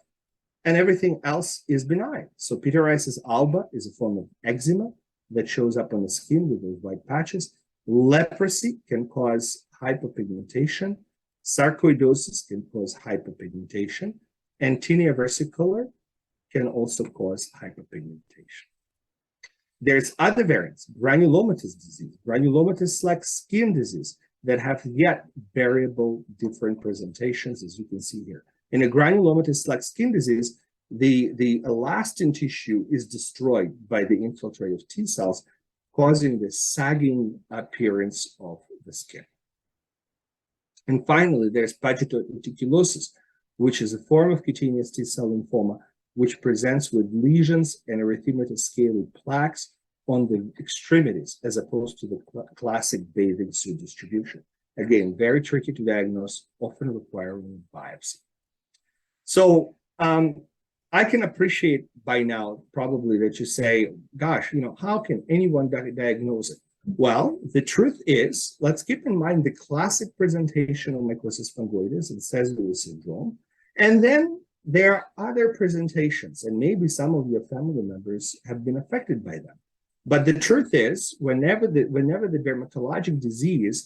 and everything else is benign. So pityriasis alba is a form of eczema that shows up on the skin with those white patches. Leprosy can cause hyperpigmentation. Sarcoidosis can cause hyperpigmentation, and tinea versicolor can also cause hyperpigmentation. There's other variants, granulomatous disease. Granulomatous is like skin disease that have yet variable different presentations, as you can see here. In a granulomatous like skin disease, the elastin tissue is destroyed by the infiltrate of T cells, causing the sagging appearance of the skin. And finally, there's pagetotic which is a form of cutaneous T-cell lymphoma, which presents with lesions and erythematous scaly plaques on the extremities, as opposed to the classic bathing suit distribution. Again, very tricky to diagnose, often requiring biopsy. So I can appreciate by now probably that you say, gosh, how can anyone diagnose it? Well, the truth is, let's keep in mind the classic presentation of mycosis fungoides and Sézary syndrome. And then there are other presentations, and maybe some of your family members have been affected by them. But the truth is, whenever the dermatologic disease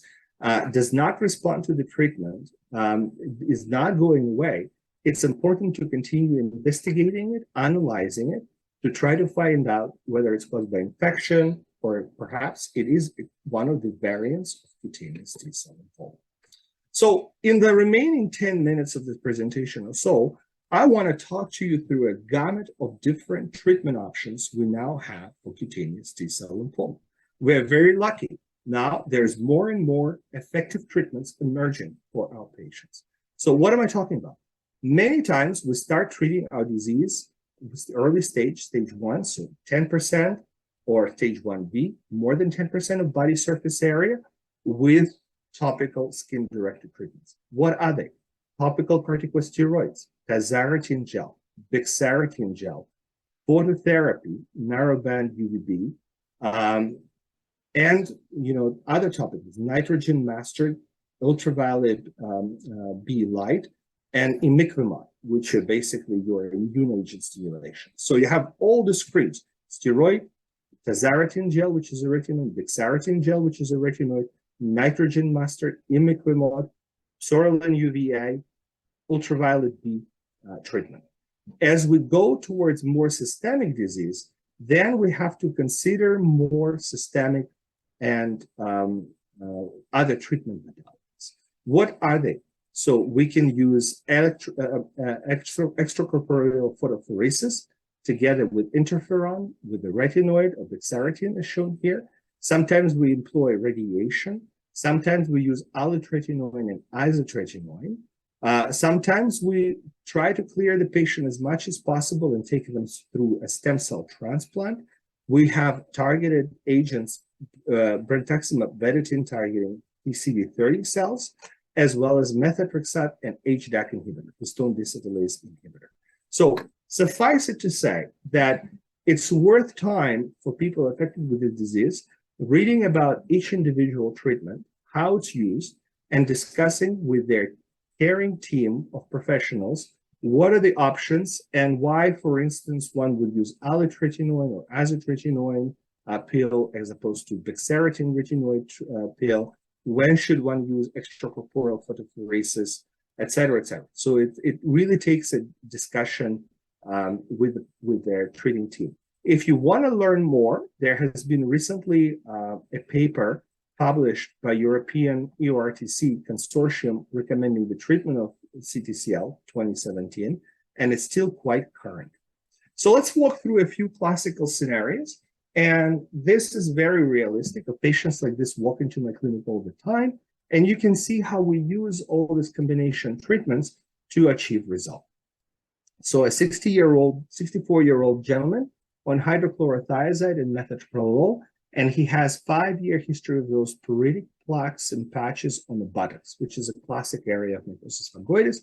does not respond to the treatment, is not going away, it's important to continue investigating it, analyzing it, to try to find out whether it's caused by infection, or perhaps it is one of the variants of cutaneous T-cell lymphoma. So in the remaining 10 minutes of this presentation or so, I want to talk to you through a gamut of different treatment options we now have for cutaneous T-cell lymphoma. We're very lucky. Now there's more and more effective treatments emerging for our patients. So what am I talking about? Many times we start treating our disease with early stage 1, so 10%, or stage 1B, more than 10% of body surface area, with topical skin-directed treatments. What are they? Topical corticosteroids, tazarotene gel, bixarotene gel, phototherapy, narrowband UVB, and other topicals, nitrogen mastered, ultraviolet B light, and imiquimod, which are basically your immune agent stimulation. So you have all the screens: steroid, tazarotene gel, which is a retinoid, bixarotene gel, which is a retinoid, nitrogen mastered, imiquimod, psoralen UVA, ultraviolet B treatment. As we go towards more systemic disease, then we have to consider more systemic and other treatment modalities. What are they? So we can use extracorporeal photopheresis together with interferon, with the retinoid or bixarotene as shown here. Sometimes we employ radiation. Sometimes we use allotretinoin and isotretinoin. Sometimes we try to clear the patient as much as possible and take them through a stem cell transplant. We have targeted agents, brentuximab vedotin targeting TCD30 cells, as well as methotrexate and HDAC inhibitor, histone deacetylase inhibitor. So suffice it to say that it's worth time for people affected with the disease reading about each individual treatment, how it's used, and discussing with their caring team of professionals what are the options and why, for instance, one would use alitretinoin or azitretinoin pill as opposed to bixaritine retinoid pill. When should one use extracorporeal photopheresis, et cetera, et cetera. So it really takes a discussion with their treating team. If you want to learn more, there has been recently a paper published by European EORTC Consortium recommending the treatment of CTCL 2017, and it's still quite current. So let's walk through a few classical scenarios. And this is very realistic. Patients like this walk into my clinic all the time, and you can see how we use all these combination treatments to achieve result. So a 64-year-old gentleman on hydrochlorothiazide and metoprolol, and he has 5-year history of those pruritic plaques and patches on the buttocks, which is a classic area of mycosis fungoides.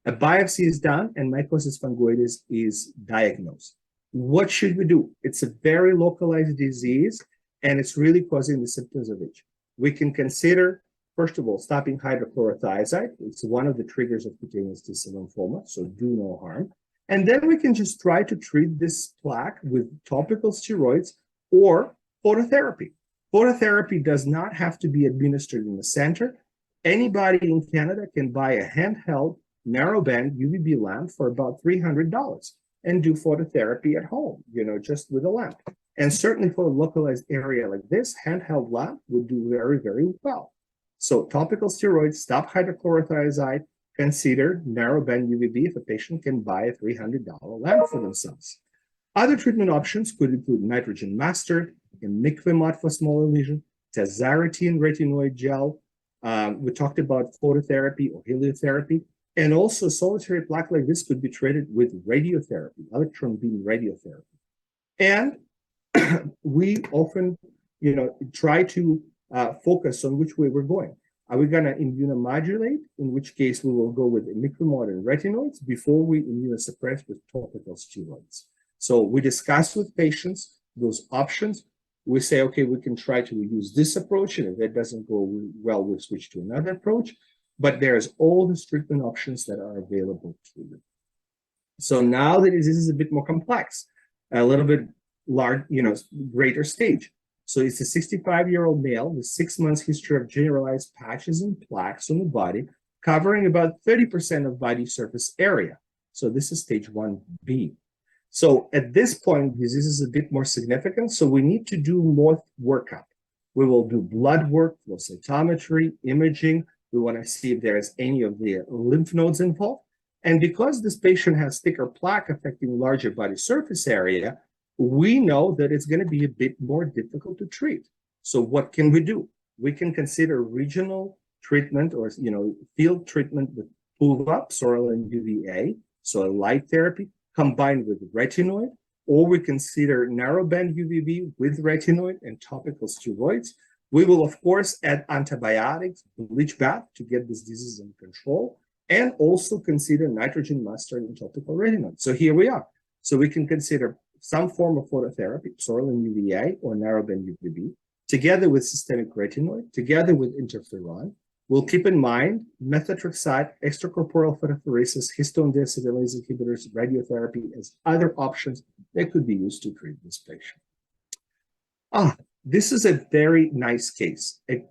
A biopsy is done, and mycosis fungoides is diagnosed. What should we do? It's a very localized disease, and it's really causing the symptoms of itch. We can consider, first of all, stopping hydrochlorothiazide. It's one of the triggers of cutaneous T-cell lymphoma, so do no harm. And then we can just try to treat this plaque with topical steroids or phototherapy. Phototherapy does not have to be administered in the center. Anybody in Canada can buy a handheld narrowband UVB lamp for about $300 and do phototherapy at home, just with a lamp. And certainly for a localized area like this, handheld lamp would do very, very well. So topical steroids, stop hydrochlorothiazide, consider narrowband UVB if a patient can buy a $300 lamp for themselves. Other treatment options could include nitrogen mustard, imiquimod for smaller lesion, tazarotene retinoid gel. We talked about phototherapy or heliotherapy. And also solitary plaque like this could be treated with radiotherapy, electron beam radiotherapy. And we often, try to focus on which way we're going. Are we going to immunomodulate, in which case we will go with imiquimod and retinoids before we immunosuppress with topical steroids? So we discuss with patients those options. We say, okay, we can try to use this approach, and if that doesn't go well, we'll switch to another approach. But there's all these treatment options that are available to you. So now that this is a bit more complex, a little bit large, greater stage. So it's a 65-year-old male with 6 months history of generalized patches and plaques on the body, covering about 30% of body surface area. So this is stage 1B. So at this point, disease is a bit more significant. So we need to do more workup. We will do blood work, flow cytometry, imaging. We want to see if there is any of the lymph nodes involved. And because this patient has thicker plaque affecting larger body surface area, we know that it's going to be a bit more difficult to treat. So what can we do? We can consider regional treatment or, field treatment with PUVA, psoralen UVA, so a light therapy combined with retinoid, or we consider narrowband UVB with retinoid and topical steroids. We will, of course, add antibiotics, bleach bath to get this disease in control, and also consider nitrogen mustard and topical retinoid. So here we are. So we can consider some form of phototherapy, psoralen UVA or narrowband UVB, together with systemic retinoid, together with interferon. We'll keep in mind methotrexate, extracorporeal photopheresis, histone deacetylase inhibitors, radiotherapy as other options that could be used to treat this patient. This is a very nice case, a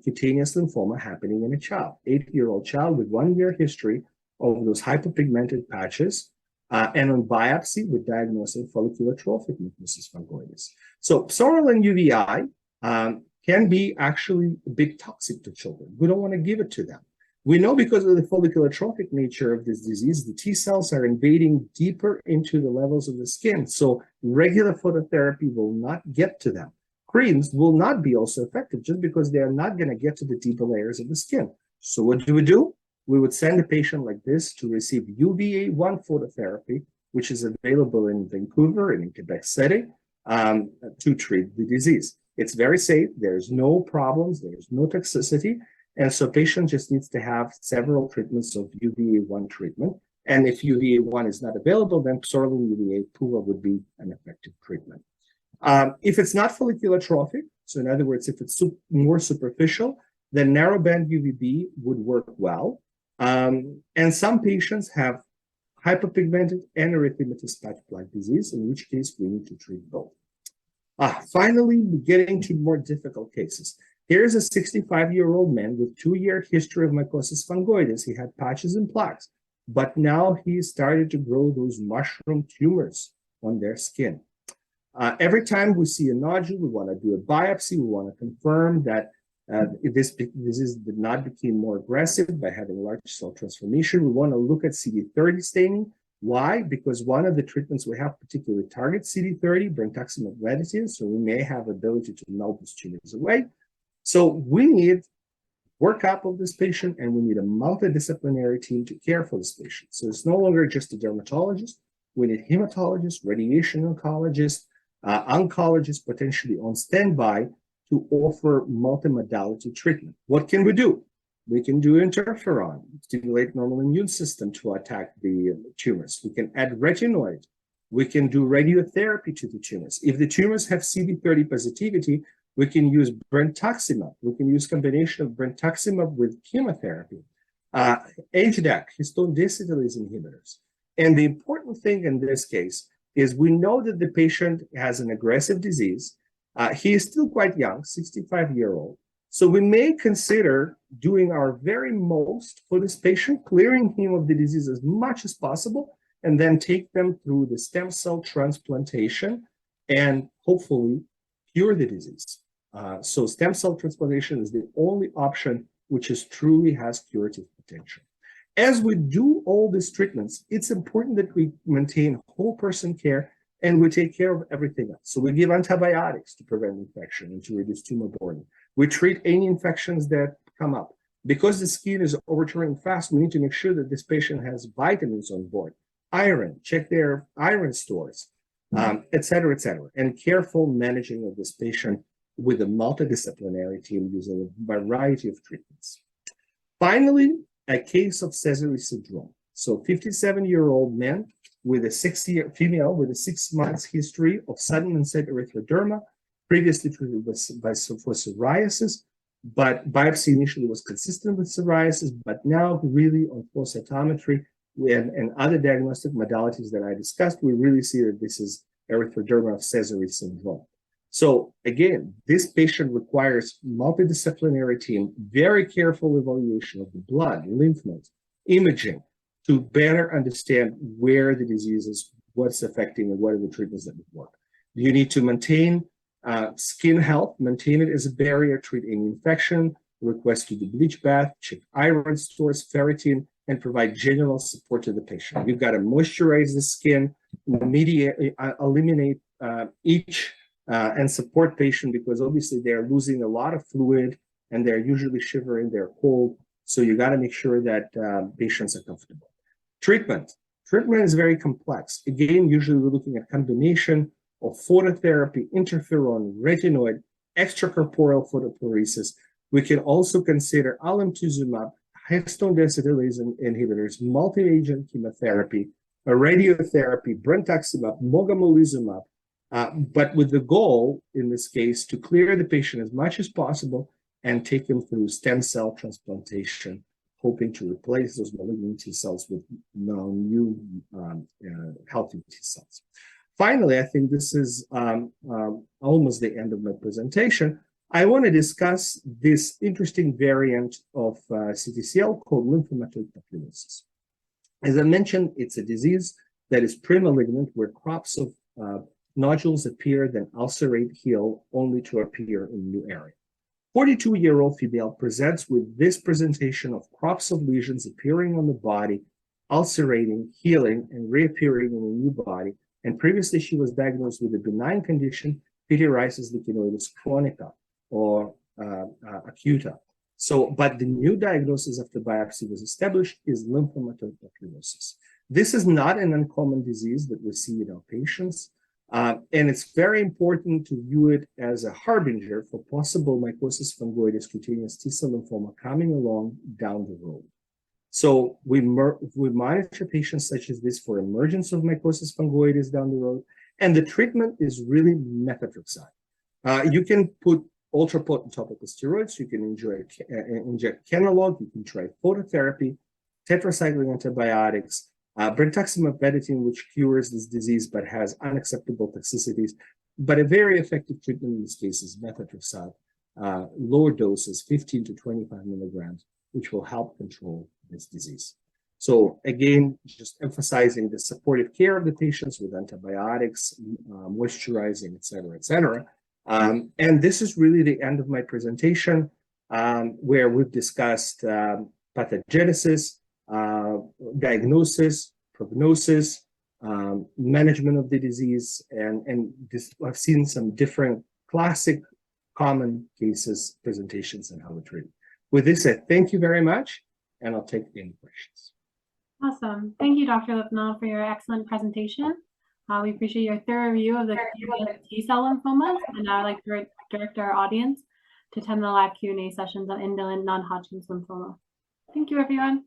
cutaneous lymphoma happening in a child, 8-year-old child with 1-year history of those hypopigmented patches, and on biopsy with diagnosing follicular trophic mycosis fungoides. So psoralen UVI can be actually a bit toxic to children. We don't want to give it to them. We know because of the follicular trophic nature of this disease, the T cells are invading deeper into the levels of the skin. So regular phototherapy will not get to them. Creams will not be also effective just because they are not going to get to the deeper layers of the skin. So what do? We would send a patient like this to receive UVA1 phototherapy, which is available in Vancouver and in Quebec City. to treat the disease. It's very safe. There's no problems. There's no toxicity. And so patient just needs to have several treatments of UVA1 treatment. And if UVA1 is not available, then psoralen UVA PUVA would be an effective treatment. If it's not follicular trophic, so in other words, if it's more superficial, then narrowband UVB would work well. And some patients have hyperpigmented and erythematous patch plaque disease, in which case we need to treat both. Finally, getting to more difficult cases. Here's a 65-year-old man with 2-year history of mycosis fungoides. He had patches and plaques, but now he started to grow those mushroom tumors on their skin. Every time we see a nodule, we want to do a biopsy. We want to confirm that this disease did not become more aggressive by having large cell transformation. We want to look at CD30 staining. Why? Because one of the treatments we have particularly targets CD30, brentuximab vedotin, so we may have ability to melt those tumors away. So we need workup of this patient, and we need a multidisciplinary team to care for this patient. So it's no longer just a dermatologist. We need hematologists, radiation oncologists, oncologists potentially on standby to offer multimodality treatment. What can we do? We can do interferon, stimulate normal immune system to attack the tumors. We can add retinoid. We can do radiotherapy to the tumors. If the tumors have CD30 positivity, we can use brentuximab. We can use combination of brentuximab with chemotherapy. HDAC, histone deacetylase inhibitors. And the important thing in this case is we know that the patient has an aggressive disease. He is still quite young, 65-year-old. So we may consider doing our very most for this patient, clearing him of the disease as much as possible, and then take them through the stem cell transplantation and hopefully cure the disease. So stem cell transplantation is the only option which truly has curative potential. As we do all these treatments, it's important that we maintain whole person care and we take care of everything else. So we give antibiotics to prevent infection and to reduce tumor burden. We treat any infections that come up. Because the skin is overturning fast, we need to make sure that this patient has vitamins on board, iron, check their iron stores, et cetera, and careful managing of this patient with a multidisciplinary team using a variety of treatments. Finally, a case of Sézary syndrome. So 57-year-old man with a female with a 6 months history of sudden onset erythroderma, previously treated for psoriasis, but biopsy initially was consistent with psoriasis, but now really on flow cytometry and other diagnostic modalities that I discussed, we really see that this is erythroderma of Sézary syndrome. So again, this patient requires multidisciplinary team, very careful evaluation of the blood, lymph nodes, imaging, to better understand where the disease is, what's affecting, and what are the treatments that would work. You need to maintain skin health, maintain it as a barrier, treat any infection, request to do bleach bath, check iron stores, ferritin, and provide general support to the patient. You've got to moisturize the skin, eliminate itch, and support patient because obviously they're losing a lot of fluid and they're usually shivering, they're cold. So you got to make sure that patients are comfortable. Treatment is very complex. Again, usually we're looking at combination of phototherapy, interferon, retinoid, extracorporeal photopheresis. We can also consider alemtuzumab, histone deacetylase inhibitors, multi-agent chemotherapy, radiotherapy, brentuximab, mogamulizumab, but with the goal, in this case, to clear the patient as much as possible and take him through stem cell transplantation, hoping to replace those malignant T cells with new healthy T cells. Finally, I think this is almost the end of my presentation. I want to discuss this interesting variant of CTCL called lymphomatoid papulosis. As I mentioned, it's a disease that is pre-malignant where crops of nodules appear, then ulcerate, heal, only to appear in new area. 42-year-old female presents with this presentation of crops of lesions appearing on the body, ulcerating, healing, and reappearing in a new body. And previously, she was diagnosed with a benign condition, pityriasis lichenoides chronica, or acuta. So, but the new diagnosis after biopsy was established is lymphomatoid papulosis. This is not an uncommon disease that we see in our patients. And it's very important to view it as a harbinger for possible mycosis fungoides cutaneous T-cell lymphoma coming along down the road. So we monitor patients such as this for emergence of mycosis fungoides down the road, and the treatment is really methotrexate. You can put ultra-potent topical steroids, you can inject Kenalog, you can try phototherapy, tetracycline antibiotics, brentuximab vedotin, which cures this disease but has unacceptable toxicities. But a very effective treatment in this case is methotrexate, lower doses, 15 to 25 milligrams, which will help control this disease. So again, just emphasizing the supportive care of the patients with antibiotics, moisturizing, et cetera, et cetera. And this is really the end of my presentation, where we've discussed pathogenesis, diagnosis, prognosis, management of the disease, and I've seen some different classic common cases, presentations, and how to treat it. With this, I thank you very much, and I'll take any questions. Awesome. Thank you, Dr. Lipnall, for your excellent presentation. We appreciate your thorough review of the T-cell lymphomas, and I would like to direct our audience to attend the live Q&A sessions on indolent non-Hodgkin's lymphoma. Thank you, everyone.